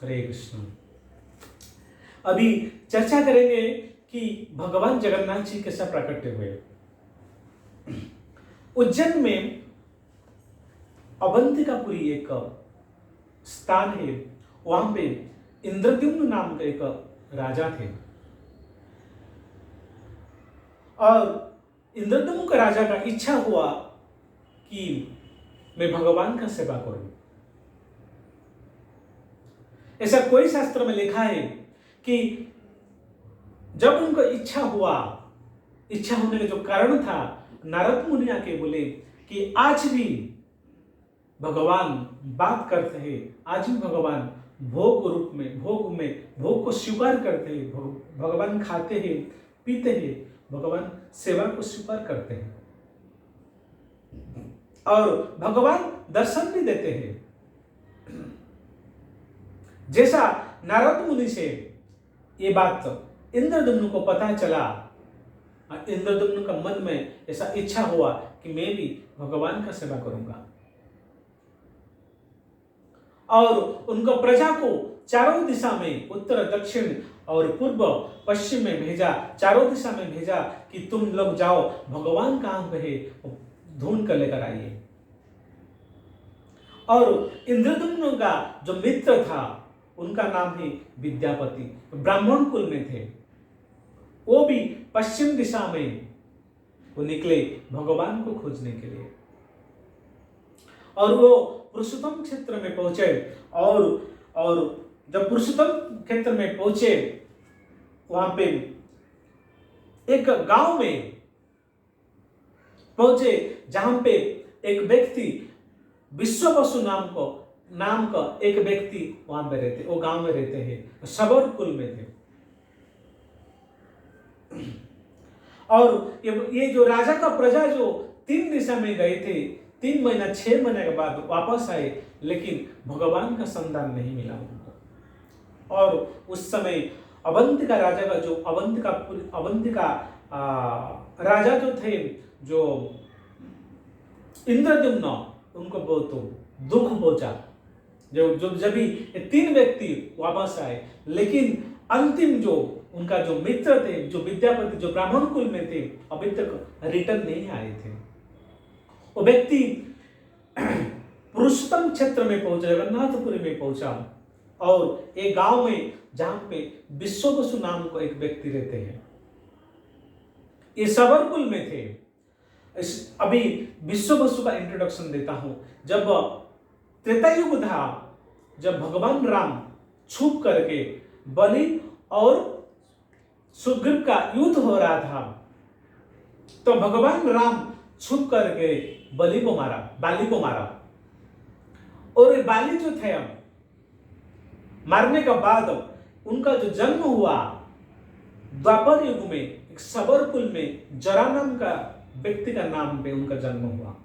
हरे कृष्ण। अभी चर्चा करेंगे कि भगवान जगन्नाथ जी कैसा प्रकट हुए। उज्जैन में अवंतिकापुरी एक स्थान है, वहां पे इंद्रद्युम्न नाम का एक राजा थे और इंद्रद्युम्न का राजा का इच्छा हुआ कि मैं भगवान का सेवा करूं। ऐसा कोई शास्त्र में लिखा है कि जब उनको इच्छा हुआ, इच्छा होने का जो कारण था, नारद मुनि आके बोले कि आज भी भगवान बात करते हैं, आज भी भगवान भोग रूप में भोग को स्वीकार करते हैं, भगवान खाते हैं, पीते हैं, भगवान सेवा को स्वीकार करते हैं और भगवान दर्शन भी देते हैं। जैसा नारद मुनि से ये बात इंद्रद्युम्न को पता चला, इंद्रद्युम्न का मन में ऐसा इच्छा हुआ कि मैं भी भगवान का सेवा करूंगा और उनको प्रजा को चारों दिशा में, उत्तर दक्षिण और पूर्व पश्चिम में भेजा, चारों दिशा में भेजा कि तुम लोग जाओ, भगवान कहां पे है ढूंढ कर लेकर आइए। और इंद्रद्युम्न का जो मित्र था उनका नाम है विद्यापति, ब्राह्मण कुल में थे, वो भी पश्चिम दिशा में वो निकले भगवान को खोजने के लिए और वो पुरुषोत्तम क्षेत्र में पहुंचे और जब पुरुषोत्तम क्षेत्र में पहुंचे वहां पे एक गांव में पहुंचे जहां पे एक व्यक्ति विश्ववसु नाम का एक व्यक्ति वहां पे रहते, वो गांव में रहते हैं, शबर कुल में थे। और ये जो राजा का प्रजा जो 3 दिशा में गए थे, 3 महीना 6 महीने के बाद वापस आए, लेकिन भगवान का संतान नहीं मिला उनको। और उस समय अवंतिका राजा का जो अवंतिका राजा जो थे, जो इंद्रद्युम्न, उनको बहुत दुख पहुंचा जब भी 3 व्यक्ति वापस आए, लेकिन अंतिम जो उनका जो मित्र थे, जो विद्यापति, जो ब्राह्मण कुल में थे, अभी तक रिटर्न नहीं आए थे। वो व्यक्ति पुरुषोत्तम क्षेत्र में पहुंचा, जगन्नाथपुरी में पहुंचा और एक गांव में जहां पे विश्ववसु नाम को एक व्यक्ति रहते हैं, ये सबर कुल में थे। अभी विश्ववसु का इंट्रोडक्शन देता हूं। जब त्रेता युग था, जब भगवान राम छुप करके बलि और सुग्रीव का युद्ध हो रहा था, तो भगवान राम छुप करके बाली को मारा और बाली जो थे, मारने के बाद उनका जो जन्म हुआ द्वापर युग में, एक सबर कुल में जरा नाम का व्यक्ति का नाम पे उनका जन्म हुआ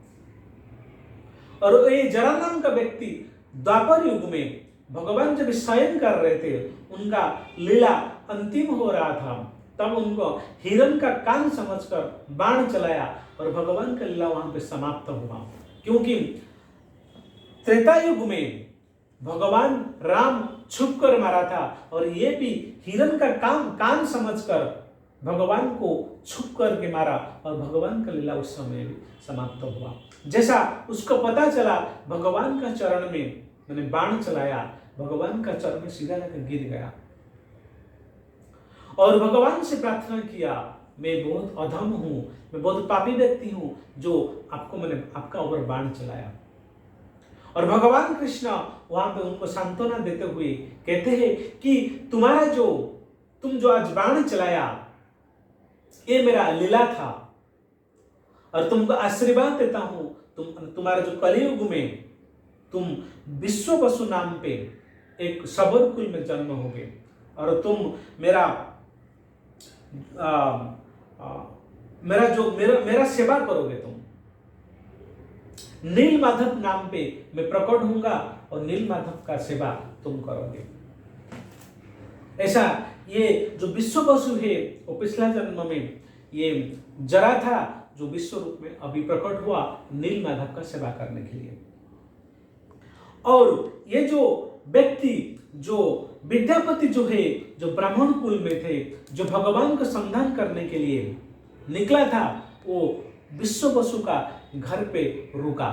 और ये जरा नाम का व्यक्ति द्वापर युग में भगवान जब शयन कर रहे थे, उनका लीला अंतिम हो रहा था, तब उनको हिरण का कान समझकर बाण चलाया और भगवान का लीला वहां पे समाप्त हुआ। क्योंकि त्रेता युग में भगवान राम छुप कर मारा था और ये भी हिरण का कान समझकर भगवान को छुप करके मारा और भगवान का लीला उस समय भी समाप्त हुआ। जैसा उसको पता चला, भगवान का चरण में मैंने बाण चलाया, भगवान का चरण में सीधा जाकर गिर गया और भगवान से प्रार्थना किया, मैं बहुत अधम हूं, मैं बहुत पापी व्यक्ति हूं जो मैंने आपका ऊपर बाण चलाया। और भगवान कृष्ण वहां पे उनको सांत्वना देते हुए कहते हैं कि तुम जो आज बाण चलाया, ये मेरा लीला था और तुमको आशीर्वाद देता हूं, तुम्हारे जो कलियुग में तुम विश्ववसु नाम पे एक सबर कुल में जन्म होगे और तुम मेरा सेवा करोगे। तुम नील माधव नाम पे मैं प्रकट होऊंगा और नील माधव का सेवा तुम करोगे। ऐसा ये जो विश्ववसु है, वो पिछला जन्म में ये जरा था जो विश्व रूप में अभी प्रकट हुआ नील माधव का सेवा करने के लिए। और ये जो व्यक्ति जो विद्यापति जो है, जो ब्राह्मण कुल में थे, जो भगवान का संधान करने के लिए निकला था, वो विश्व बसु का घर पे रुका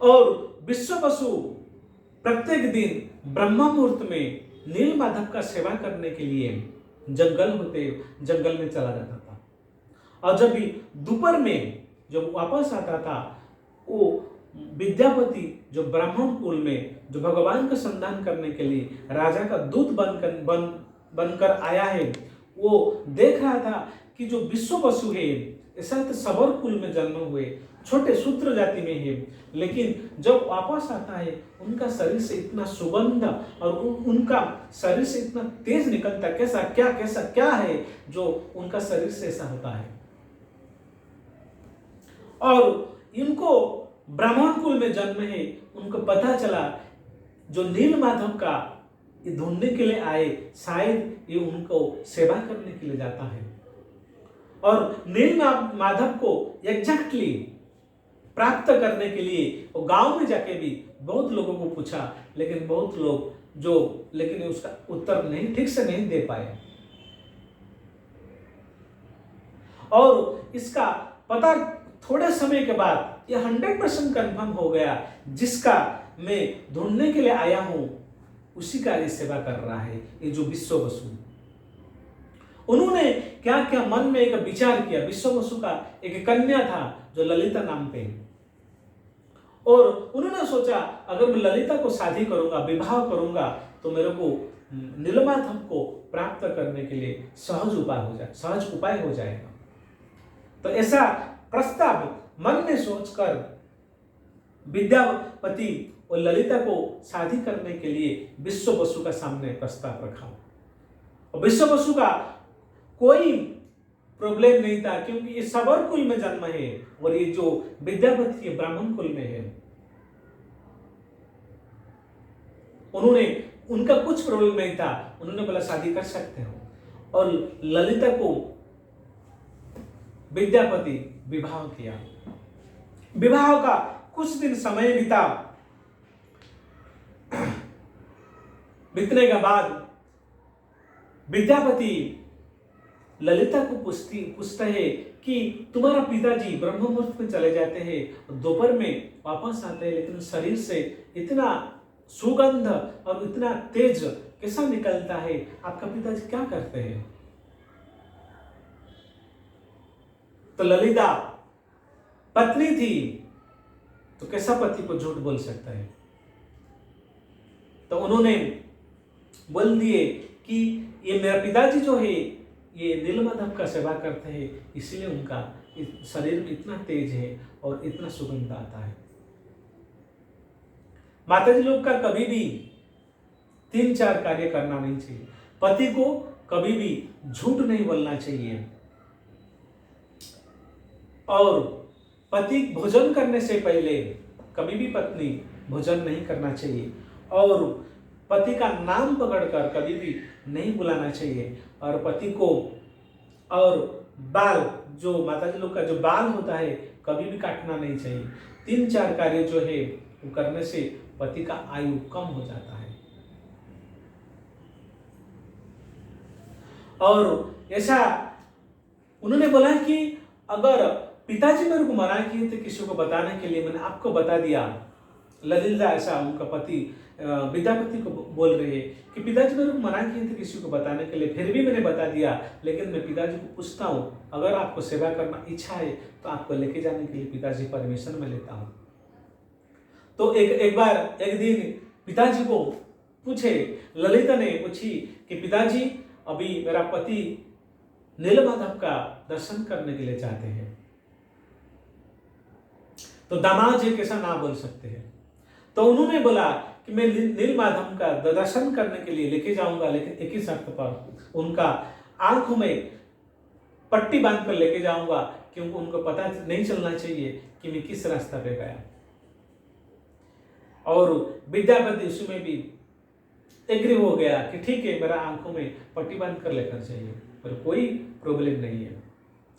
और विश्व बसु प्रत्येक दिन ब्रह्म मुहूर्त में नील माधव का सेवा करने के लिए जंगल में चला जाता था। और जब भी दोपहर में जब वापस आता था, वो विद्यापति जो ब्राह्मण कुल में जो भगवान का संधान करने के लिए राजा का दूत बनकर आया है, वो देख रहा था कि जो विश्व बसु है, ऐसा तो सबर कुल में जन्म हुए, छोटे शूद्र जाति में है, लेकिन जब वापस आता है उनका शरीर से इतना सुगंध और उनका शरीर से इतना तेज निकलता, कैसा क्या है जो उनका शरीर से ऐसा होता है। और इनको ब्राह्मण कुल में जन्म है, उनको पता चला जो नील माधव का ये ढूंढने के लिए आए, शायद ये उनको सेवा करने के लिए जाता है। और नील माधव को एग्जैक्टली प्राप्त करने के लिए वो गांव में जाके भी बहुत लोगों को पूछा, लेकिन बहुत लोग लेकिन उसका उत्तर ठीक से नहीं दे पाए। और इसका पता थोड़े समय के बाद ये 100% कंफर्म हो गया, जिसका मैं ढूंढने के लिए आया हूं उसी का ये सेवा कर रहा है, ये जो विश्व बसु। उन्होंने क्या क्या मन में एक विचार किया। विश्व बसु का एक कन्या था जो ललिता नाम पे, और उन्होंने सोचा अगर मैं ललिता को शादी करूंगा, विवाह करूंगा, तो मेरे को नीलमाधव को प्राप्त करने के लिए सहज उपाय हो जाएगा। तो ऐसा प्रस्ताव मन में सोचकर विद्यापति और ललिता को शादी करने के लिए विश्व बसु का सामने प्रस्ताव रखा। और विश्व बसु का कोई प्रॉब्लम नहीं था, क्योंकि ये सबर कुल में जन्म है और ये जो विद्यापति है ब्राह्मण कुल में है। उनका कुछ प्रॉब्लम नहीं था, उन्होंने बोला शादी कर सकते हो। और ललिता को विद्यापति विवाह किया। विवाह का कुछ दिन समय बीतने के बाद विद्यापति ललिता को पूछता है कि तुम्हारा पिताजी ब्रह्म मुहूर्त में चले जाते हैं, दोपहर में वापस आते हैं, लेकिन शरीर से इतना सुगंध और इतना तेज कैसा निकलता है, आपका पिताजी क्या करते हैं? तो ललिता पत्नी थी, तो कैसा पति को झूठ बोल सकता है? तो उन्होंने बोल दिए कि ये मेरा पिताजी जो है ये नीलमाधव का सेवा करते हैं, इसलिए उनका शरीर में इतना तेज है और इतना सुगंध आता है। माताजी लोग का कभी भी 3-4 कार्य करना नहीं चाहिए। पति को कभी भी झूठ नहीं बोलना चाहिए, और पति भोजन करने से पहले कभी भी पत्नी भोजन नहीं करना चाहिए, और पति का नाम पकड़कर कभी भी नहीं बुलाना चाहिए, और पति को और बाल जो माताजी लोग का जो बाल होता है कभी भी काटना नहीं चाहिए। 3-4 कार्य जो है वो करने से पति का आयु कम हो जाता है। और ऐसा उन्होंने बोला कि अगर पिताजी मेरे को मना किए थे किसी को बताने के लिए, मैंने आपको बता दिया। ललिता ऐसा उनका पति विद्यापति को बोल रहे हैं कि पिताजी मेरे को मना किए थे किसी को बताने के लिए, फिर भी मैंने बता दिया, लेकिन मैं पिताजी को पूछता हूँ अगर आपको सेवा करना इच्छा है तो आपको लेके जाने के लिए पिताजी परमिशन में लेता हूँ। तो एक दिन पिताजी को पूछे, ललिता ने पूछी कि पिताजी अभी मेरा पति नीलमाधव का दर्शन करने के लिए चाहते हैं। तो दामाद जी कैसा ना बोल सकते हैं। तो उन्होंने बोला कि मैं नीलमाधव का दर्शन करने के लिए लेके जाऊंगा, लेकिन एक ही शर्त पर, उनका आंखों में पट्टी बांध कर लेके जाऊंगा, क्योंकि उनको पता नहीं चलना चाहिए कि मैं किस रास्ता पे गया। और विद्यापति उसमें भी एग्री हो गया कि ठीक है, मेरा आंखों में पट्टी बांध कर लेकर चाहिए, पर कोई प्रॉब्लम नहीं है।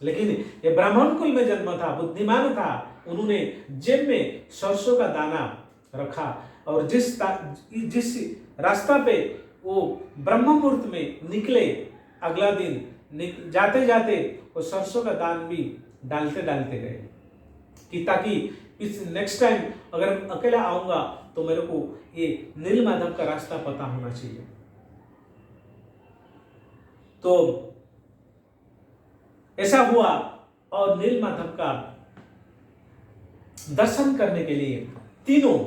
लेकिन ये ब्राह्मण कुल में जन्म था, बुद्धिमान था, उन्होंने जेब में सरसों का दाना रखा और जिस रास्ता पे वो ब्रह्म मुहूर्त में निकले, अगला दिन जाते जाते वो सरसों का दान भी डालते डालते गए कि ताकि इस नेक्स्ट टाइम अगर मैं अकेला आऊंगा तो मेरे को ये नील माधव का रास्ता पता होना चाहिए। तो ऐसा हुआ और नील माधव का दर्शन करने के लिए तीनों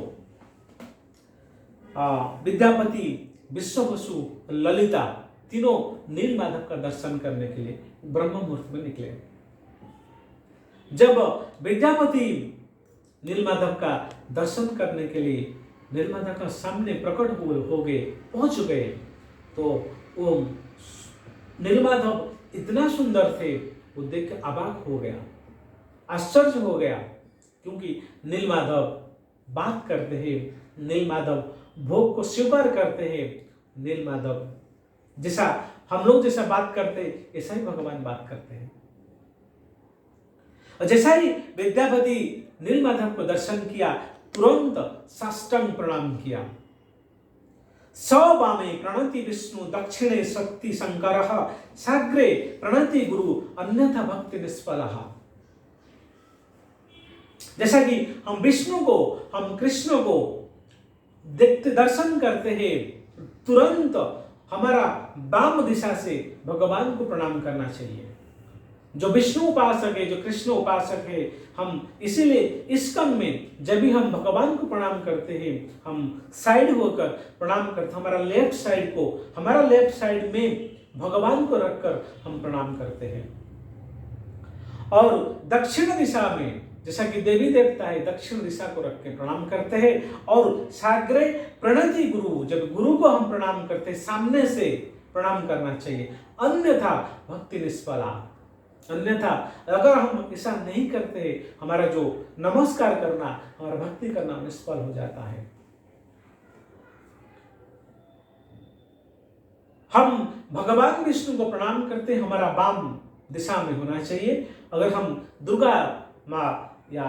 विद्यापति, विश्व बसु, ललिता तीनों नील माधव का दर्शन करने के लिए ब्रह्म मुहूर्त में निकले। जब विद्यापति नील माधव का दर्शन करने के लिए नील माधव का सामने प्रकट हो गए, पहुंच गए, तो वो नील माधव इतना सुंदर थे, वो देख के अबाक हो गया, आश्चर्य हो गया, क्योंकि नील माधव बात करते हैं, नील माधव भोग को स्वीकार करते हैं, नील माधव जैसा हम लोग जैसा बात करते हैं ऐसा ही भगवान बात करते हैं। और जैसा ही विद्यापति नील माधव को दर्शन किया, तुरंत साष्टांग प्रणाम किया। सवामे प्रणति विष्णु, दक्षिणे शक्ति शंकरः, साग्रे प्रणति गुरु, अन्यथा भक्ति निष्फलः। जैसा कि हम विष्णु को, हम कृष्ण को देखते दर्शन करते हैं, तुरंत हमारा वाम दिशा से भगवान को प्रणाम करना चाहिए। जो विष्णु उपासक है, जो कृष्ण उपासक है, हम इसीलिए इस्कन में जब भी हम भगवान को प्रणाम करते हैं, हम साइड होकर प्रणाम करते, हमारा लेफ्ट साइड में भगवान को रखकर हम प्रणाम करते हैं। और दक्षिण दिशा में जैसा कि देवी देवता है, दक्षिण दिशा को रख के प्रणाम करते हैं। और साग्रे प्रणति गुरु, जब गुरु को हम प्रणाम करते हैं सामने से प्रणाम करना चाहिए, अन्यथा भक्ति निष्फला। अन्यथा अगर हम ऐसा नहीं करते, हमारा जो नमस्कार करना, हमारा भक्ति करना निष्फल हो जाता है। हम भगवान विष्णु को प्रणाम करते, हमारा वाम दिशा में होना चाहिए। अगर हम दुर्गा माँ या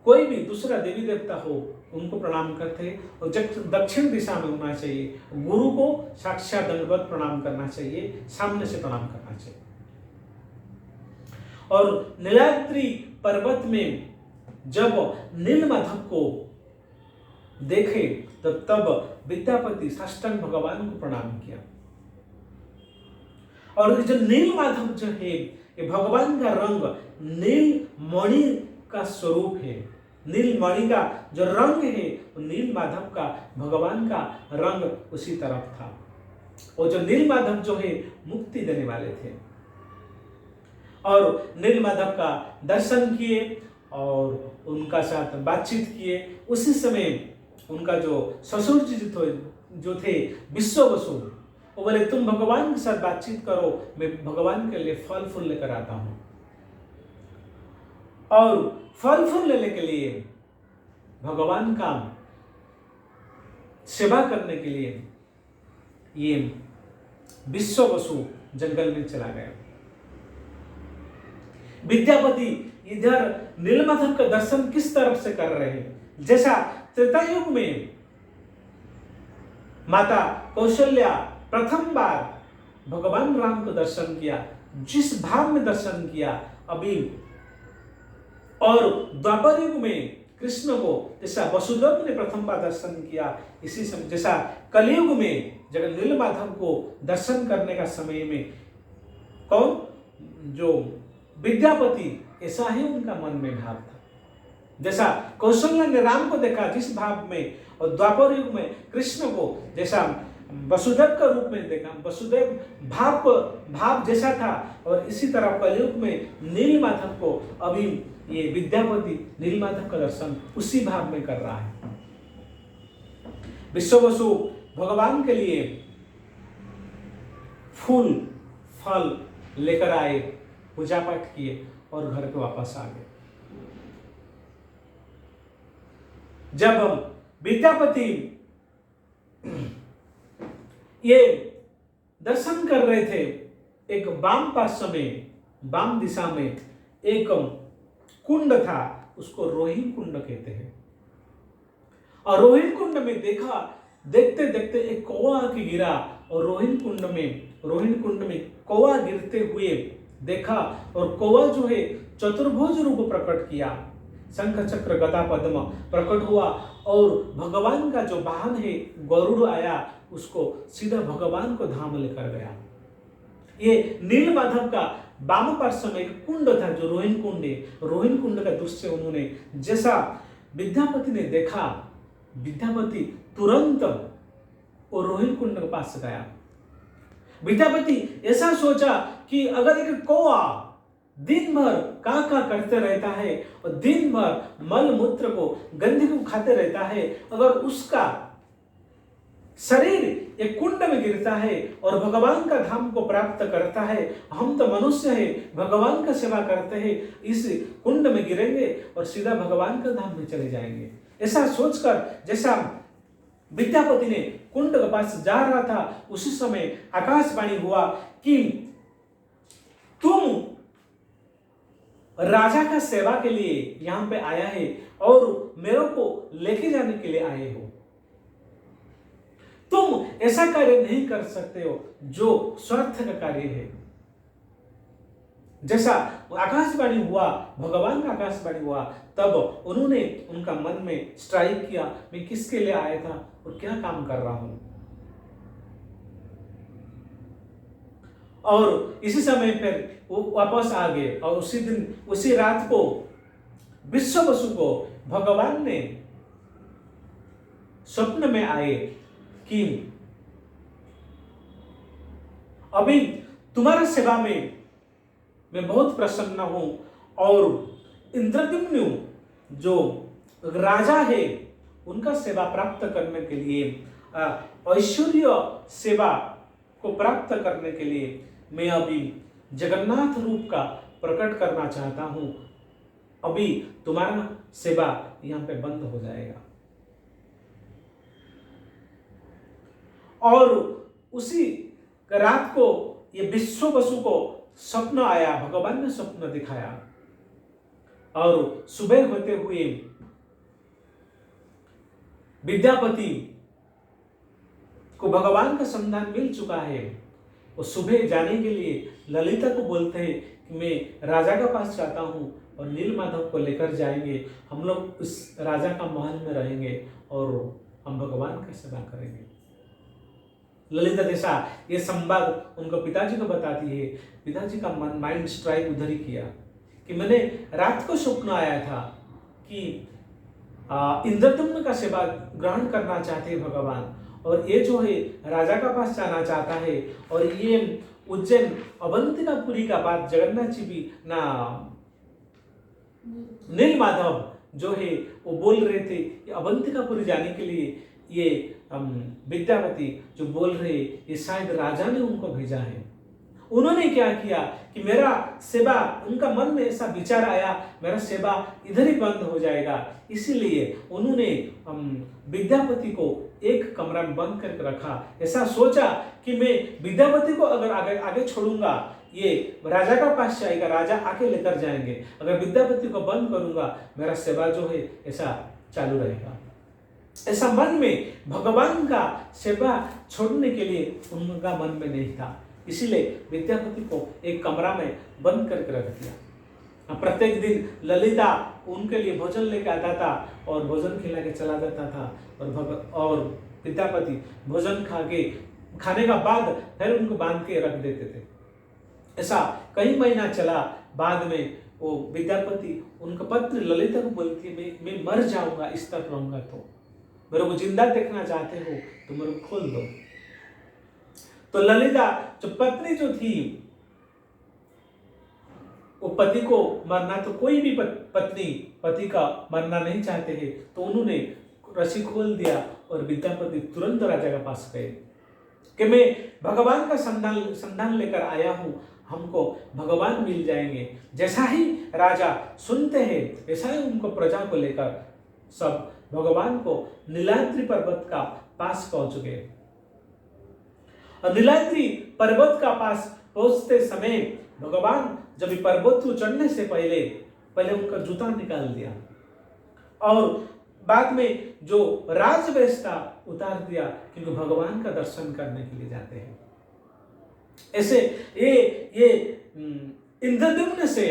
कोई भी दूसरा देवी देवता हो उनको प्रणाम करते हैं, और दक्षिण दिशा में होना चाहिए। गुरु को साक्षात दंडवत प्रणाम करना चाहिए, सामने से प्रणाम करना चाहिए। और नीलाद्रि पर्वत में जब नील माधव को देखे तब विद्यापति साष्टांग भगवान को प्रणाम किया। और जो नील माधव जो है, ये भगवान का रंग नील मणि का स्वरूप है। नील मणि का जो रंग है वो नील माधव का, भगवान का रंग उसी तरफ था। और जो नील माधव जो है मुक्ति देने वाले थे। और नील माधव का दर्शन किए और उनका साथ बातचीत किए। उसी समय उनका जो ससुर जी जो थे विश्व बसु, वो बोले तुम भगवान के साथ बातचीत करो, मैं भगवान के लिए फल फूल लेकर आता हूं। और फल फूल लेने के लिए, भगवान का सेवा करने के लिए ये विश्व बसु जंगल में चला गया। विद्यापति इधर नीलमाधव का दर्शन किस तरफ से कर रहे हैं? जैसा त्रेता युग में माता कौशल्या प्रथम बार भगवान राम को दर्शन किया, जिस भाव में दर्शन किया अभी, और द्वापर युग में कृष्ण को जैसा वसुदेव ने प्रथम बार दर्शन किया, इसी समय जैसा कलयुग में जब नीलमाधव को दर्शन करने का समय में कौन जो विद्यापति, ऐसा ही उनका मन में भाव था। जैसा कौशल्या ने राम को देखा जिस भाव में, और द्वापर युग में कृष्ण को जैसा वसुदेव का रूप में देखा, वसुदेव भाव जैसा था, और इसी तरह कलयुग में नीलमाधव को अभी ये विद्यापति नीलमाधव का दर्शन उसी भाव में कर रहा है। विश्व बसु भगवान के लिए फूल फल लेकर आए, पूजा पाठ किए और घर पे वापस आ गए। जब विद्यापति ये दर्शन कर रहे थे, एक वाम पार्श्व में, वाम दिशा में एक कुंड था, उसको रोहिणी कुंड कहते हैं। और रोहिणी कुंड में देखा, देखते देखते एक कौवा आके गिरा और रोहिणी कुंड में कौवा गिरते हुए देखा और कौवा जो है चतुर्भुज रूप प्रकट किया, शंख चक्र गदा पद्म प्रकट हुआ और भगवान का जो वाहन है गरुड़ आया, उसको सीधा भगवान को धाम लेकर गया। ये नीलमाधव का वाम पार्श्व में एक कुंड था जो रोहिणी कुंड है। रोहिणी कुंड का दृश्य उन्होंने जैसा विद्यापति ने देखा, विद्यापति तुरंत वो रोहिणी कुंड के पास गया। विद्यापति ऐसा सोचा कि अगर एक कौवा दिन भर का करते रहता है और दिन भर मल मूत्र को गंदगी को खाते रहता है, अगर उसका शरीर एक कुंड में गिरता है और भगवान का धाम को प्राप्त करता है, हम तो मनुष्य है, भगवान का सेवा करते हैं, इस कुंड में गिरेंगे और सीधा भगवान का धाम में चले जाएंगे। ऐसा सोचकर जैसा विद्यापति ने कुंड के पास जा रहा था, उसी समय आकाशवाणी हुआ कि तुम राजा का सेवा के लिए यहां पे आया है और मेरे को लेके जाने के लिए आए हो। तुम ऐसा कार्य नहीं कर सकते हो जो स्वार्थ का कार्य है। जैसा आकाशवाणी हुआ, भगवान का आकाशवाणी हुआ, तब उन्होंने उनका मन में स्ट्राइक किया, मैं किसके लिए आया था और क्या काम कर रहा हूं। और इसी समय फिर वो वापस आ गए और उसी दिन उसी रात को विश्ववसु को भगवान ने स्वप्न में आए कि अभी तुम्हारा सेवा में मैं बहुत प्रसन्न हूं और इंद्रद्युम्न जो राजा है उनका सेवा प्राप्त करने के लिए, ऐश्वर्य सेवा को प्राप्त करने के लिए मैं अभी जगन्नाथ रूप का प्रकट करना चाहता हूं। अभी तुम्हारा सेवा यहां पे बंद हो जाएगा। और उसी रात को ये विश्ववसु को स्वप्न आया, भगवान ने स्वप्न दिखाया और सुबह होते हुए विद्यापति को भगवान का संधान मिल चुका है। वो सुबह जाने के लिए ललिता को बोलते हैं कि मैं राजा का पास चाहता हूं और नीलमाधव को लेकर जाएंगे, हम लोग उस राजा का महल में रहेंगे और हम भगवान की सेवा करेंगे। ललिता जैसा ये संवाद उनको पिताजी को बताती है। पिताजी का माइंड स्ट्राइक उधर ही किया कि मैंने रात को स्वप्न आया था कि इंद्रद्युम्न का सेवा ग्रहण करना चाहते हैं भगवान, और ये जो है राजा का पास जाना चाहता है, और ये उज्जैन अवंतिकापुरी का बात जगन्नाथ जी भी ना नीलमाधव जो है वो बोल रहे थे कि अवंतिकापुरी जाने के लिए ये विद्यापति जो बोल रहे ये शायद राजा ने उनको भेजा है। उन्होंने क्या किया कि मेरा सेवा, उनका मन में ऐसा विचार आया मेरा सेवा इधर ही बंद हो जाएगा, इसीलिए उन्होंने विद्यापति को एक कमरा में बंद करके रखा। ऐसा सोचा कि मैं विद्यापति को अगर आगे छोड़ूंगा ये राजा का पास जाएगा, राजा आके लेकर जाएंगे, अगर विद्यापति को बंद करूंगा मेरा सेवा जो है ऐसा चालू रहेगा। ऐसा मन में भगवान का सेवा छोड़ने के लिए उनका मन में नहीं था, इसीलिए विद्यापति को एक कमरा में बंद करके रख दिया। प्रत्येक दिन ललिता उनके लिए भोजन लेके आता था और भोजन खिला के चला जाता था, और विद्यापति भोजन खाने का बाद फिर उनको बांध के रख देते थे। ऐसा कई महीना चला। बाद में वो विद्यापति उनका पत्नी ललिता को बोलती है मैं मर जाऊंगा इस तरह रहूंगा, तो मेरे को जिंदा देखना चाहते हो तो मेरे को खोल दो। तो ललिता जो पत्नी जो थी वो पति को मरना, तो कोई भी पत्नी पति का मरना नहीं चाहते हैं, तो उन्होंने रस्सी खोल दिया और विद्यापति तुरंत राजा के पास गए कि मैं भगवान का संधान लेकर आया हूं, हमको भगवान मिल जाएंगे। जैसा ही राजा सुनते हैं ऐसा ही उनको प्रजा को लेकर सब भगवान को नीलाद्रि पर्वत का पास पहुंच गए। और नीलाद्रि पर्वत का पास पहुंचते समय भगवान जब पर्वत को चढ़ने से पहले उनका जूता निकाल दिया और बाद में जो राजवेश था उतार दिया, क्योंकि भगवान का दर्शन करने के लिए जाते हैं। ऐसे ये इंद्रद्युम्न से,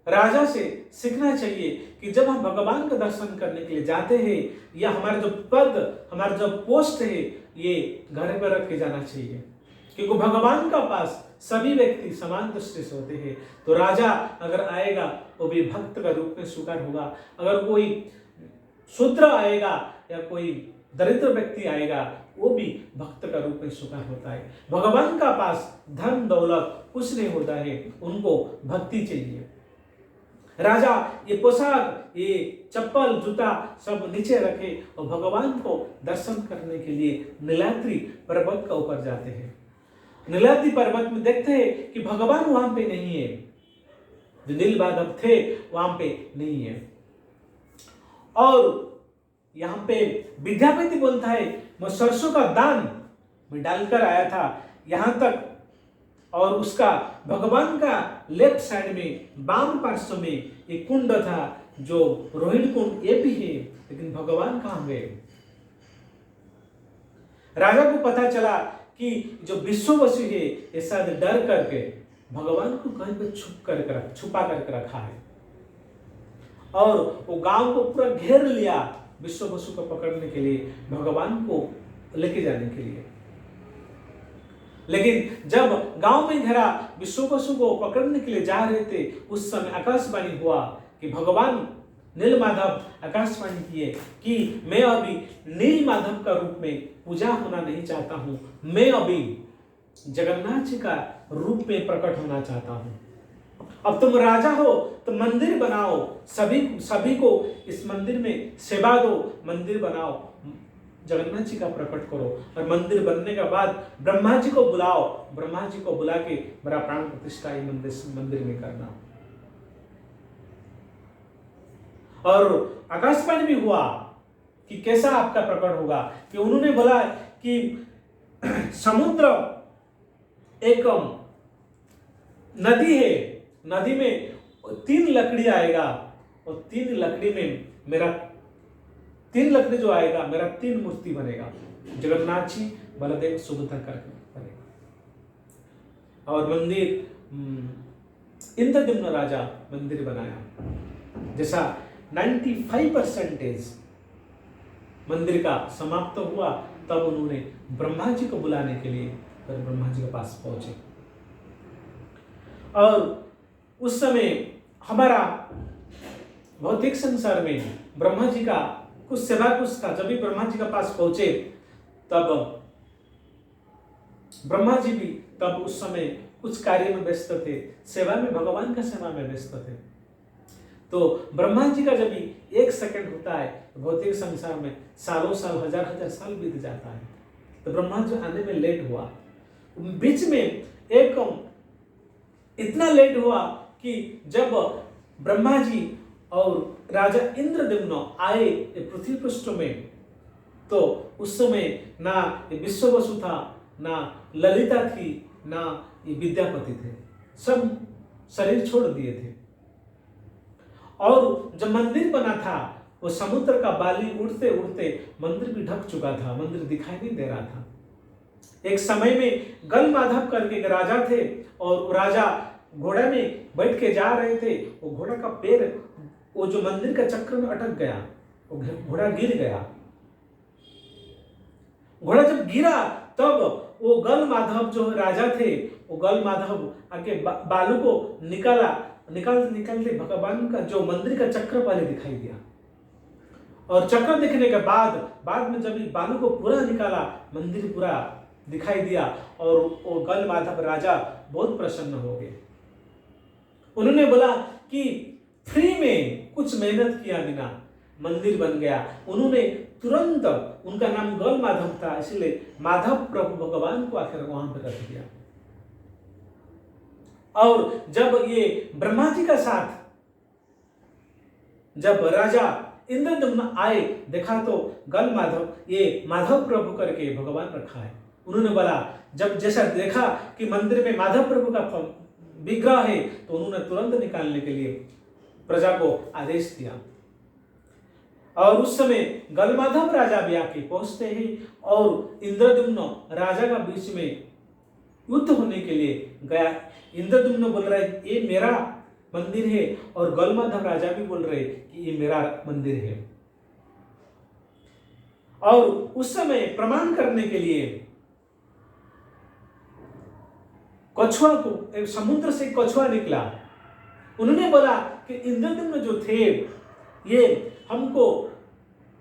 राजा से सीखना चाहिए कि जब हम भगवान का दर्शन करने के लिए जाते हैं, या हमारा जो पद, हमारा जो पोस्ट है, ये घर पर रख के जाना चाहिए, क्योंकि भगवान का पास सभी व्यक्ति समान दृष्टि से होते हैं। तो राजा अगर आएगा वो भी भक्त का रूप में स्वीकार होगा, अगर कोई शूद्र आएगा या कोई दरिद्र व्यक्ति आएगा वो भी भक्त का रूप में स्वीकार होता है। भगवान का पास धन दौलत कुछ नहीं होता है, उनको भक्ति चाहिए। राजा ये पोशाक, ये चप्पल जूता सब नीचे रखे और भगवान को दर्शन करने के लिए नीलाद्रि पर्वत का ऊपर जाते हैं। नीलाद्रि पर्वत में देखते हैं कि भगवान वहां पे नहीं है, जो नीलमाधव थे वहां पे नहीं है। और यहाँ पे विद्यापति बोलता है, मैं सरसों का दान में डालकर आया था यहाँ तक, और उसका भगवान का लेफ्ट साइड में वाम पार्श्व में एक कुंड था जो रोहिणी कुंड, ये भी है, लेकिन भगवान कहाँ गए? राजा को पता चला कि जो विश्ववसु है ये शायद डर करके भगवान को कहीं पे छुपा करके रखा है, और वो गांव को पूरा घेर लिया विश्ववसु को पकड़ने के लिए, भगवान को लेके जाने के लिए। लेकिन जब गांव में घेरा विश्ववसु को पकड़ने के लिए जा रहे थे, उस समय आकाशवाणी हुआ कि भगवान नीलमाधव आकाशवाणी किए कि मैं अभी नीलमाधव का रूप में पूजा होना नहीं चाहता हूं, मैं अभी जगन्नाथ जी का रूप में प्रकट होना चाहता हूं। अब तुम राजा हो तो मंदिर बनाओ, सभी को इस मंदिर में सेवा दो, मंदिर बनाओ, जगन्नाथ जी का प्रकट करो, और मंदिर बनने के बाद ब्रह्मा जी को बुलाओ, ब्रह्मा जी को बुला के बड़ा प्राण प्रतिष्ठा मंदिर में करना। और आकाशवाणी भी हुआ कि कैसा आपका प्रकट होगा, कि उन्होंने बोला कि समुद्र एक नदी है, नदी में 3 लकड़ी आएगा, और 3 लकड़ी में मेरा 3 लकड़ी जो आएगा मेरा 3 मूर्ति बनेगा, जगन्नाथ जी बलदेव सुभद्रा करके बनेगा। और मंदिर इंद्रद्युम्न राजा मंदिर बनाया। जैसा 95% मंदिर का समाप्त हुआ, तब उन्होंने ब्रह्मा जी को बुलाने के लिए फिर ब्रह्मा जी के पास पहुंचे। और उस समय हमारा भौतिक संसार में ब्रह्मा जी का कुछ सेवा कुछ था। जब भी ब्रह्मा जी के पास पहुंचे तब ब्रह्मा जी भी तब उस समय कुछ कार्य में व्यस्त थे, सेवा में, भगवान का सेवा में व्यस्त थे। तो ब्रह्मा जी का जब भी 1 सेकंड होता है भौतिक संसार में सालों साल, हजार साल बीत जाता है। तो ब्रह्मा जी आने में लेट हुआ, बीच में एक इतना लेट हुआ कि जब ब्रह्मा जी और राजा इंद्रद्युम्न आए पृथ्वी पृष्ठ में, तो उस समय ना ये विश्ववसु था, ना ललिता थी, ना ये विद्यापति थे, सब शरीर छोड़ दिए थे। और जब मंदिर बना था वो समुद्र का बाली उड़ते उड़ते मंदिर भी ढक चुका था, मंदिर दिखाई नहीं दे रहा था। एक समय में गलमाधव करके एक राजा थे, और वो राजा घोड़ा में बैठ के जा रहे थे, वो घोड़ा का पैर वो जो मंदिर का चक्र में अटक गया, वो घोड़ा गिर गया। घोड़ा जब गिरा तब वो गलमाधव जो राजा थे, वो गलमाधव आके बालू को निकालते भगवान का जो मंदिर का चक्र पहले दिखाई दिया, और चक्र दिखने के बाद में जब बालू को पूरा निकाला, मंदिर पूरा दिखाई दिया, और वो गलमाधव राजा बहुत प्रसन्न हो गए। उन्होंने बोला कि फ्री में कुछ मेहनत किया बिना मंदिर बन गया। उन्होंने तुरंत, उनका नाम गलमाधव था इसलिए माधव प्रभु भगवान को आकर वहां पर रख दिया। और जब ये ब्रह्मा जी का साथ जब राजा इंद्रद्युम्न आए, देखा तो गलमाधव ये माधव प्रभु करके भगवान रखा है। उन्होंने बोला, जब जैसा देखा कि मंदिर में माधव प्रभु का विग्रह है, तो उन्होंने तुरंत निकालने के लिए प्रजा को आदेश दिया। और उस समय गलमाधव राजा भी आके पहुंचते हैं और इंद्रद्युम्न राजा का बीच में युद्ध होने के लिए गया। इंद्रद्युम्न बोल रहा है ये मेरा मंदिर है और गलमाधव राजा भी बोल रहे कि ये मेरा मंदिर है। और उस समय प्रमाण करने के लिए कछुआ को, समुद्र से कछुआ निकला। उन्होंने बोला कि इंद्रद्युम्न जो थे ये हमको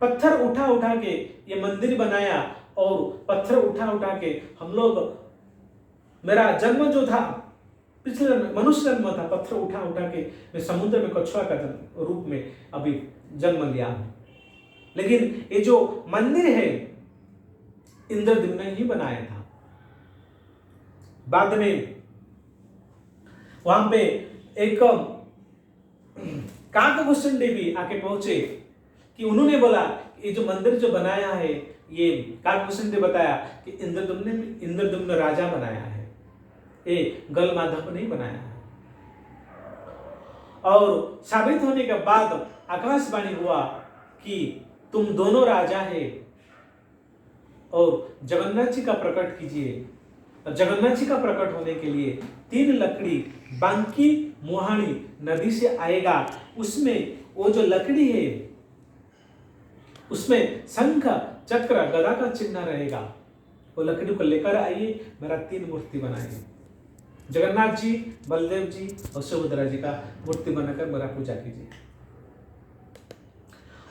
पत्थर उठा उठा के ये मंदिर बनाया और पत्थर उठा उठा के हम लोग, मेरा जन्म जो था पिछले मनुष्य जन्म था, पत्थर उठा उठा के मैं समुद्र में कछुआ का रूप में अभी जन्म लिया हूं। लेकिन ये जो मंदिर है इंद्रद्युम्न ने ही बनाया था। बाद में वहां पे एक काकभूषुंडी भी आके पहुंचे कि उन्होंने बोला ये जो मंदिर जो बनाया है ये काकभूषुंडी बताया कि इंद्रद्युम्न राजा बनाया है, ये गलमाधव ने बनाया है। और साबित होने के बाद आकाशवाणी हुआ कि तुम दोनों राजा है और जगन्नाथ जी का प्रकट कीजिए। और जगन्नाथ जी का प्रकट होने के लिए 3 लकड़ी बांकी मुहानी नदी से आएगा, उसमें वो जो लकड़ी है उसमें शंख चक्र गदा का चिन्ह रहेगा। वो लकड़ी को लेकर आइए, मेरा 3 मूर्ति बनाइए, जगन्नाथ जी, बलदेव जी और सुभद्रा जी का मूर्ति बनाकर मेरा पूजा कीजिए।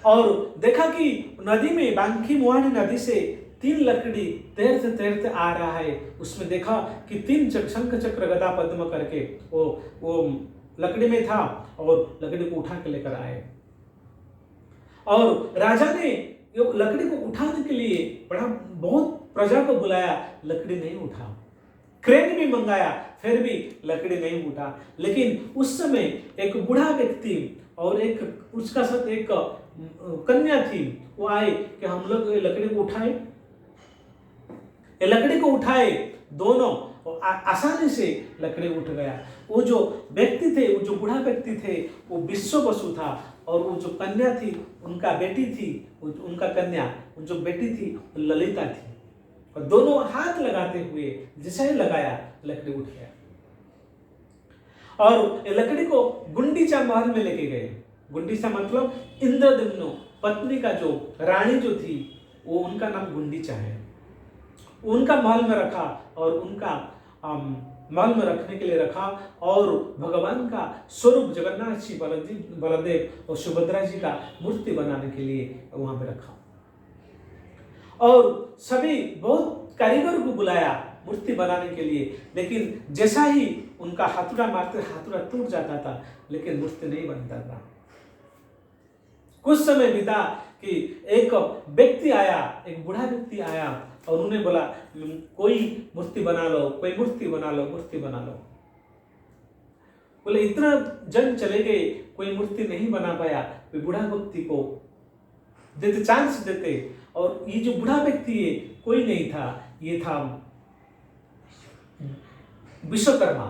और देखा कि नदी में बांकी मुहानी नदी से 3 लकड़ी तैरते तैरते आ रहा है। उसमें देखा कि 3 शंख चक्र गदा पद्म करके वो लकड़ी में था और लकड़ी को उठा के लेकर आए। और राजा ने लकड़ी को उठाने के लिए बहुत प्रजा को बुलाया, लकड़ी नहीं उठा। क्रेन भी मंगाया, फिर भी लकड़ी नहीं उठा। लेकिन उस समय एक बूढ़ा व्यक्ति और एक उसका साथ एक कन्या थी, वो आए कि हम लोग ये लकड़ी को उठाए। ये लकड़ी को उठाए दोनों, आसानी से लकड़ी उठ गया। वो जो व्यक्ति थे, वो जो बूढ़ा व्यक्ति थे, वो विश्व वसु था। और वो जो कन्या थी, उनका बेटी थी, उनका कन्या जो बेटी थी ललिता थी। और दोनों हाथ लगाते हुए जैसे ही लगाया लकड़ी उठ गया। और लकड़ी को गुंडीचा महल में लेके गए। गुंडीचा मतलब इंद्रद्युम्न पत्नी का जो रानी जो थी, वो उनका नाम गुंडीचा है। उनका महल में रखा और उनका महल में रखने के लिए रखा। और भगवान का स्वरूप जगन्नाथ जी, बलदेव और सुभद्रा जी का मूर्ति बनाने के लिए वहां पे रखा। और सभी बहुत कारीगर को बुलाया मूर्ति बनाने के लिए। लेकिन जैसा ही उनका हाथुड़ा मारते हाथुड़ा टूट जाता था, लेकिन मूर्ति नहीं बनता था। कुछ समय बीता कि एक व्यक्ति आया, एक बूढ़ा व्यक्ति आया और उन्होंने बोला कोई मूर्ति बना लो, कोई मूर्ति बना लो, मूर्ति बना लो। बोले इतना जन चले गए, कोई मूर्ति नहीं बना पाया। वे बूढ़ा व्यक्ति को देते, चांस देते। और ये जो बूढ़ा व्यक्ति है कोई नहीं था, ये था विश्वकर्मा।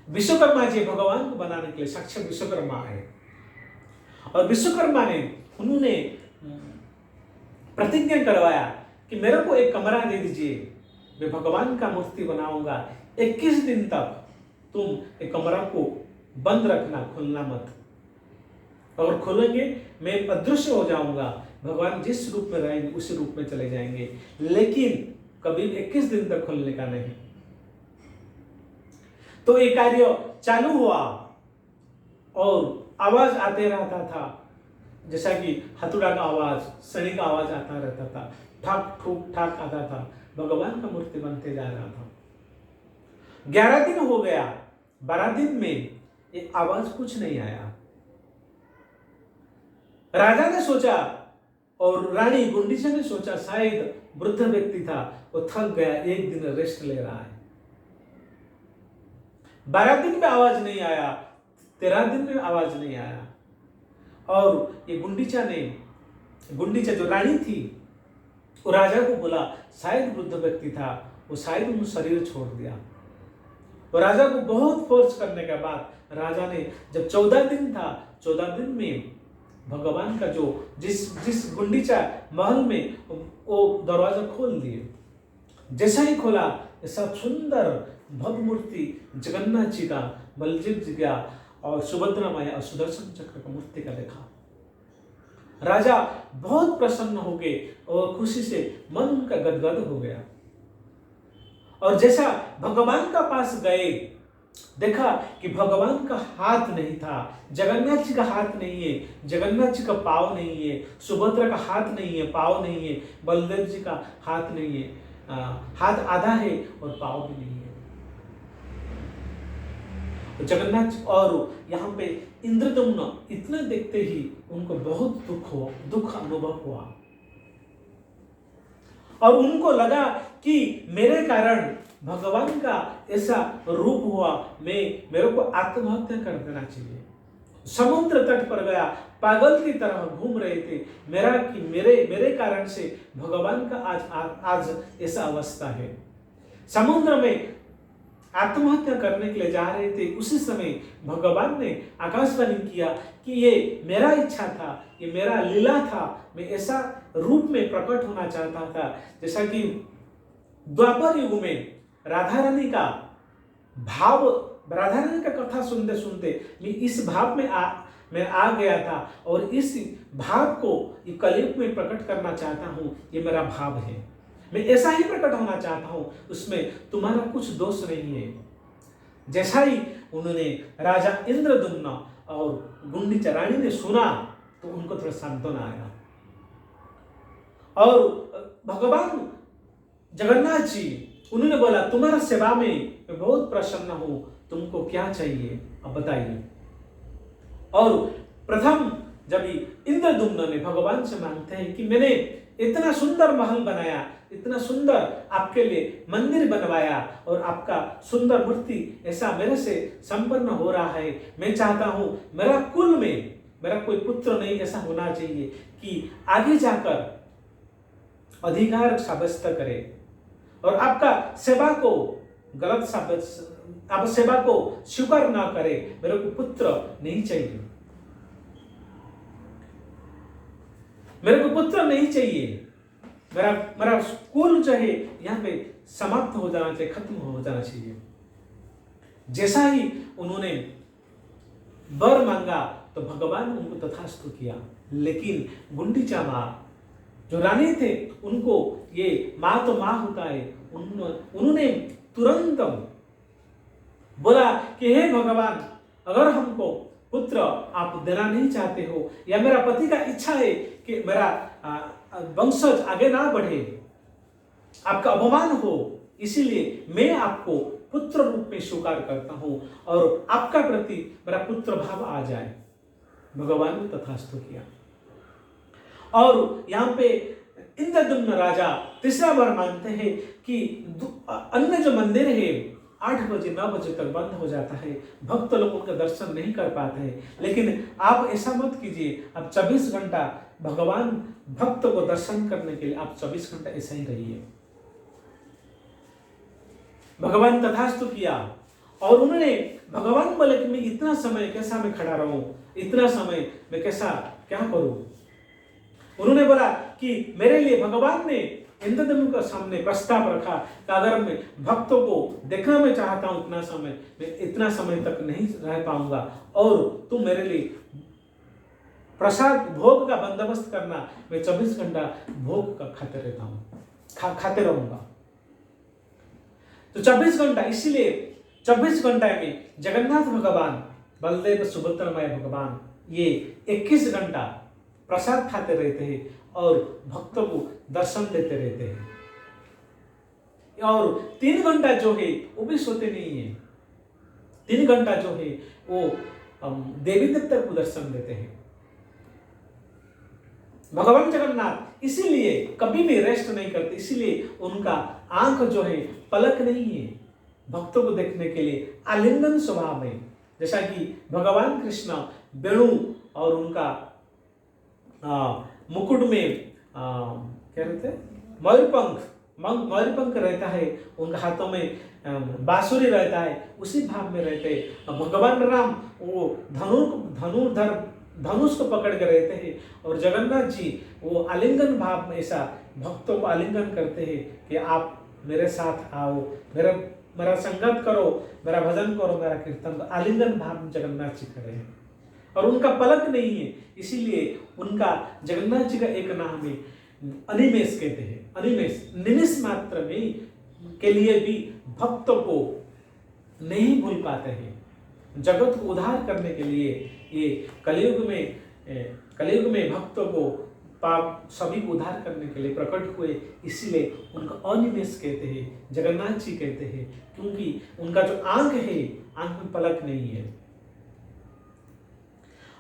विश्वकर्मा जी भगवान को बनाने के लिए साक्षात विश्वकर्मा है। और विश्वकर्मा ने उन्होंने प्रतिज्ञा करवाया कि मेरे को एक कमरा दे दीजिए, मैं भगवान का मूर्ति बनाऊंगा। 21 दिन तक तुम एक कमरा को बंद रखना, खोलना मत। और खोलेंगे मैं अदृश्य हो जाऊंगा, भगवान जिस रूप में रहेंगे उसी रूप में चले जाएंगे, लेकिन कभी 21 दिन तक खोलने का नहीं। तो ये कार्य चालू हुआ और आवाज आते रहता था, जैसा कि हथुड़ा का आवाज, सनी का आवाज आता रहता था, ठाक ठूक ठाक आता था। भगवान का मूर्ति बनते जा रहा था। 11 दिन हो गया, 12 दिन में ये आवाज कुछ नहीं आया। राजा ने सोचा और रानी गुंडीचा ने सोचा शायद वृद्ध व्यक्ति था, वो थक गया, एक दिन रेस्ट ले रहा है। 12 दिन में आवाज नहीं आया, 13 दिन में आवाज नहीं आया। और ये गुंडीचा जो रानी थी, वो राजा को बोला, शायद वृद्ध व्यक्ति था, वो शायद उन्होंने शरीर छोड़ दिया। और राजा को बहुत फोर्स करने के बाद राजा ने, जब 14 दिन था, 14 दिन में भगवान का जो जिस गुंडीचा महल में वो दरवाजा खोल दिए। जैसा ही खोला ऐसा सुंदर भव्य मूर्ति जगन्नाथ जी का, बलदेव जी का और सुभद्रा माया और सुदर्शन चक्र का मूर्ति का देखा। राजा बहुत प्रसन्न हो गए और खुशी से मन उनका गदगद हो गया। और जैसा भगवान का पास गए, देखा कि भगवान का हाथ नहीं था, जगन्नाथ जी का हाथ नहीं है, जगन्नाथ जी का पाँव नहीं है, सुभद्रा का हाथ नहीं है, पाँव नहीं है, बलदेव जी का हाथ नहीं है, हाथ आधा है और पाँव भी नहीं है। जगन्नाथ और यहाँ पे इंद्रदम्न इतना देखते ही उनको बहुत दुख अनुभव हुआ और उनको लगा कि मेरे कारण भगवान का ऐसा रूप हुआ, मेरे को आत्महत्या कर देना चाहिए। समुद्र तट पर गया, पागल की तरह घूम रहे थे, मेरे कारण से भगवान का आज ऐसा अवस्था है। समुद्र में आत्महत्या करने के लिए जा रहे थे, उसी समय भगवान ने आकाशवाणी किया कि ये मेरा इच्छा था, ये मेरा लीला था, मैं ऐसा रूप में प्रकट होना चाहता था। जैसा कि द्वापर युग में राधा रानी का कथा सुनते सुनते मैं इस भाव में मैं आ गया था और इस भाव को ये कलयुग में प्रकट करना चाहता हूँ, ये मेरा भाव है, मैं ऐसा ही प्रकट होना चाहता हूँ, उसमें तुम्हारा कुछ दोष नहीं है। जैसा ही उन्होंने राजा इंद्रदम्न और गुंडीचा रानी ने सुना तो उनको थोड़ा सांत्वना आया और भगवान जगन्नाथ जी उन्होंने बोला, तुम्हारा सेवा में मैं बहुत प्रसन्न हूं, तुमको क्या चाहिए अब बताइए। और प्रथम जब इंद्रदम्न ने भगवान से मांगते हैं कि मैंने इतना सुंदर महल बनाया, इतना सुंदर आपके लिए मंदिर बनवाया और आपका सुंदर मूर्ति ऐसा मेरे से संपन्न हो रहा है, मैं चाहता हूं मेरा कुल में मेरा कोई पुत्र नहीं ऐसा होना चाहिए कि आगे जाकर अधिकार साब्यस्त करे और आपका सेवा को गलत साबित, आप सेवा को स्वीकार ना करे, मेरे को पुत्र नहीं चाहिए, मेरे को पुत्र नहीं चाहिए, मेरा कुल जो है यहाँ पे समाप्त हो जाना चाहिए, खत्म हो जाना चाहिए। जैसा ही उन्होंने वर मांगा तो भगवान उनको तथास्तु किया। लेकिन गुंडीचा माँ जो रानी थे उनको ये माँ तो माँ होता है, उन्होंने तुरंत बोला कि हे भगवान, अगर हमको पुत्र आप देना नहीं चाहते हो या मेरा पति का इच्छा है कि मेरा वंशज आगे ना बढ़े, आपका अपमान हो, इसीलिए मैं आपको पुत्र रूप में स्वीकार करता हूं और आपका प्रति मेरा पुत्र भाव आ जाए। भगवान ने तथास्तु किया। और यहाँ पे इंद्रदम्न राजा तीसरा बार मानते हैं कि अन्य जो मंदिर है 8 बजे 9 बजे तक बंद हो जाता है, भक्त लोग उनका दर्शन नहीं कर पाते हैं, लेकिन आप ऐसा मत कीजिए, आप 24 घंटा भगवान भक्त को दर्शन करने के लिए आप 24 घंटा ऐसा ही रहिए। भगवान तथास्तु किया और उन्होंने भगवान बोले कि मैं इतना समय कैसा मैं खड़ा रहूं, इतना समय मैं कैसा क्या करूं। उन्होंने बोला कि मेरे लिए भगवान ने इंद्रदम्न के सामने प्रस्ताव रखा कि अगर मैं भक्तों को देखना मैं चाहता हूं इतना समय, मैं इतना समय तक नहीं रह पाऊंगा और तुम मेरे लिए प्रसाद भोग का बंदोबस्त करना, मैं 24 घंटा भोग का खाते रहता हूं, खाते रहूंगा। तो 24 घंटा, इसीलिए 24 घंटा में जगन्नाथ भगवान, बलदेव सुभद्रा माया भगवान ये 21 घंटा प्रसाद खाते रहते हैं और भक्तों को दर्शन देते रहते हैं। और 3 घंटा जो है वो भी सोते नहीं है, 3 घंटा जो है वो देवी देवता को दर्शन देते हैं। भगवान जगन्नाथ इसीलिए कभी भी रेस्ट नहीं करते, इसीलिए उनका आंख जो है पलक नहीं है, भक्तों को देखने के लिए आलिंगन स्वभाव है। जैसा कि भगवान कृष्ण वेणु और उनका मुकुट में क्या रहते हैं, मयूरपंख रहता है, उनके हाथों में बांसुरी रहता है, उसी भाव में रहते हैं। भगवान राम वो धनुर्धर धनुष को पकड़ कर रहते हैं और जगन्नाथ जी वो आलिंगन भाव में ऐसा भक्तों को आलिंगन करते हैं कि आप मेरे साथ आओ, मेरा संगत करो, मेरा भजन करो, मेरा कीर्तन करो। आलिंगन भाव में जगन्नाथ जी खड़े हैं और उनका पलक नहीं है, इसीलिए उनका जगन्नाथ जी का एक नाम है अनिमेष कहते हैं। अनिमेष निमिष मात्र में के लिए भी भक्तों को नहीं भूल पाते हैं। जगत को उद्धार करने के लिए ये कलयुग में भक्तों को पाप सभी को उद्धार करने के लिए प्रकट हुए, इसीलिए उनका अनिमेष कहते हैं, जगन्नाथ जी कहते हैं, क्योंकि उनका जो आंख है, आंख में पलक नहीं है।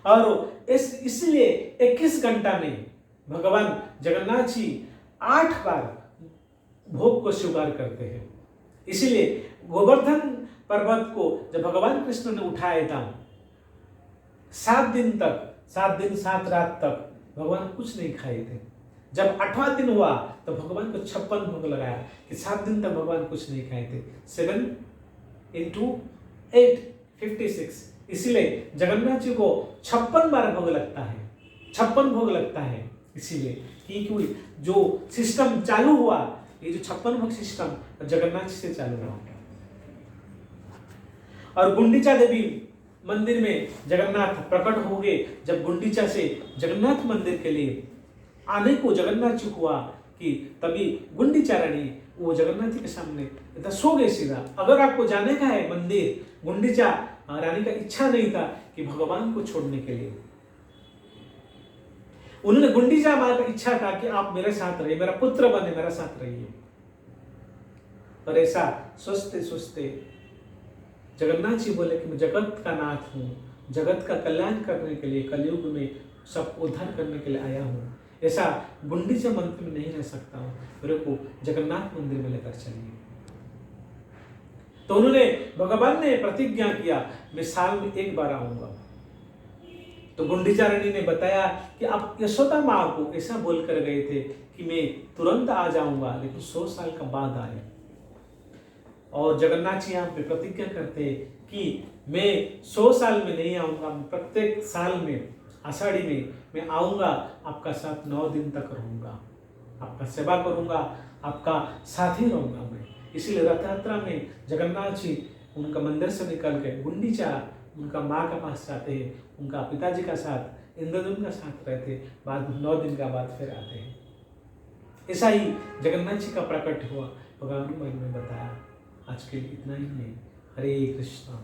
और इसलिए 21 घंटा में भगवान जगन्नाथ जी 8 बार भोग को स्वीकार करते हैं। इसीलिए गोवर्धन पर्वत को जब भगवान कृष्ण ने उठाया था, 7 दिन 7 रात तक भगवान कुछ नहीं खाए थे। जब 8वां दिन हुआ तो भगवान को 56 भोग लगाया कि 7 दिन तक भगवान कुछ नहीं खाए थे। 7 × 8 56। इसीलिए जगन्नाथ जी को 56 बार भोग लगता है, 56 भोग लगता है। इसीलिए क्योंकि जो सिस्टम चालू हुआ, ये जो 56 भोग सिस्टम जगन्नाथ जी से चालू हुआ। और गुंडीचा देवी मंदिर में जगन्नाथ प्रकट हो गए। जब गुंडीचा से जगन्नाथ मंदिर के लिए आने को जगन्नाथ जी हुआ कि तभी गुंडीचा रानी वो जगन्नाथ जी के सामने सो गए सीधा। अगर आपको जाने का है मंदिर, गुंडीचा रानी का इच्छा नहीं था कि भगवान को छोड़ने के लिए। उन्होंने गुंडीचा माँ का इच्छा था कि आप मेरे साथ रहिए, मेरा पुत्र बने, मेरा साथ रहिए। और ऐसा सोचते सोचते जगन्नाथ जी बोले कि मैं जगत का नाथ हूँ, जगत का कल्याण करने के लिए कलयुग में सब उद्धार करने के लिए आया हूँ। ऐसा गुंडीचा मंदिर में नहीं रह सकता हूँ, मेरे को जगन्नाथ मंदिर में लेकर चलिए। तो उन्होंने भगवान ने प्रतिज्ञा किया, मैं साल में 1 बार आऊंगा। तो गुंडीचा रानी ने बताया कि आप यशोदा माँ को ऐसा बोलकर गए थे कि मैं तुरंत आ जाऊंगा, लेकिन 100 साल का बाद आए। और जगन्नाथ जी यहाँ पे प्रतिज्ञा करते कि मैं 100 साल में नहीं आऊंगा, प्रत्येक साल में आषाढ़ी में मैं आऊंगा, आपका साथ 9 दिन तक रहूंगा, आपका सेवा करूंगा, आपका साथी रहूंगा मैं। इसीलिए रथ यात्रा में जगन्नाथ जी उनका मंदिर से निकल के गुंडीचा उनका माँ के पास जाते हैं, उनका पिताजी का साथ, इंद्रद्युम्न का साथ रहते, बाद में 9 दिन का बाद फिर आते हैं। ऐसा ही जगन्नाथ जी का प्रकट हुआ, भगवान ने बताया। आज के लिए इतना ही है। हरे कृष्णा।